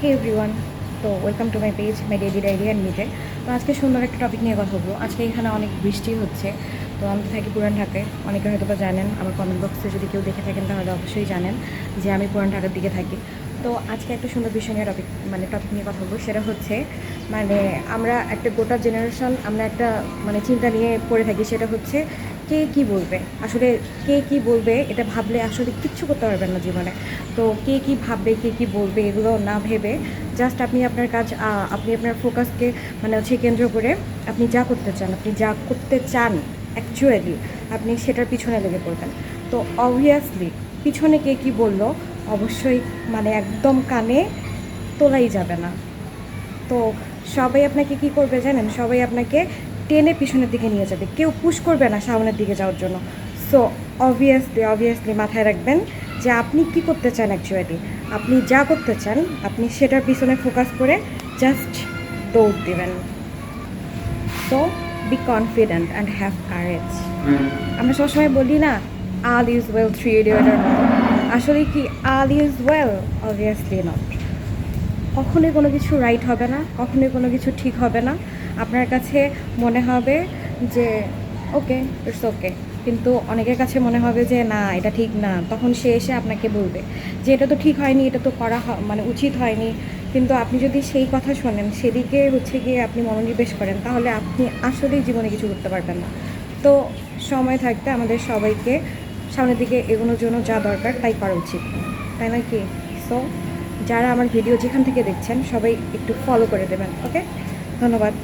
হে everyone, তো welcome to my page my daily diary and মিটে। তো আজকে সুন্দর একটা টপিক নিয়ে কথা বলবো। আজকে এখানে অনেক বৃষ্টি হচ্ছে। তো আমি থাকি পুরান ঢাকায়, অনেকে হয়তো বা জানেন, আমার কমেন্ট বক্সে যদি কেউ দেখে থাকেন তাহলে অবশ্যই জানেন যে আমি পুরান ঢাকার দিকে থাকি। তো আজকে একটা সুন্দর বিষয় নিয়ে টপিক নিয়ে কথা বলবো। সেটা হচ্ছে আমরা একটা গোটা জেনারেশন আমরা একটা চিন্তা নিয়ে পড়ে থাকি। সেটা হচ্ছে কে কী বলবে। আসলে কে কী বলবে এটা ভাবলে আসলে কিচ্ছু করতে পারবেন না জীবনে। তো কে কী ভাববে, কে কী বলবে এগুলো না ভেবে জাস্ট আপনি আপনার কাজ, আপনি আপনার ফোকাসকে কেন্দ্র করে আপনি যা করতে চান অ্যাকচুয়ালি আপনি সেটার পিছনে লেগে পড়বেন। তো অবভিয়াসলি পিছনে কে কী বলল অবশ্যই একদম কানে তোলাই যাবে না। তো সবাই আপনাকে কি করবে জানেন? সবাই আপনাকে টেনে পিছনের দিকে নিয়ে যাবে, কেউ পুশ করবে না সামনের দিকে যাওয়ার জন্য। সো অবভিয়াসলি মাথায় রাখবেন যে আপনি কি করতে চান অ্যাকচুয়ালি। আপনি যা করতে চান আপনি সেটার পিছনে ফোকাস করে জাস্ট দৌড় দেবেন। So be confident and have courage. আমরা সবসময় বলি না আল ইজ ওয়েল, থ্রি ইডিয়টের মতো। আসলে কি all is well? Obviously not. কখনোই কোনো কিছু রাইট হবে না, কখনোই কোনো কিছু ঠিক হবে না। আপনার কাছে মনে হবে যে ওকে, ইটস ওকে, কিন্তু অনেকের কাছে মনে হবে যে না, এটা ঠিক না। তখন সে এসে আপনাকে বলবে যে এটা তো ঠিক হয়নি, এটা তো করা উচিত হয়নি। কিন্তু আপনি যদি সেই কথা শোনেন, সেদিকে গিয়ে আপনি মনোনিবেশ করেন, তাহলে আপনি আসলেই জীবনে কিছু করতে পারবেন না। তো সময় থাকতে আমাদের সবাইকে সামনের দিকে এগোনোর জন্য যা দরকার তাই করা উচিত, তাই না কি? সো যারা আমার ভিডিও যেখান থেকে দেখছেন সবাই একটু ফলো করে দেবেন। ওকে, ধন্যবাদ।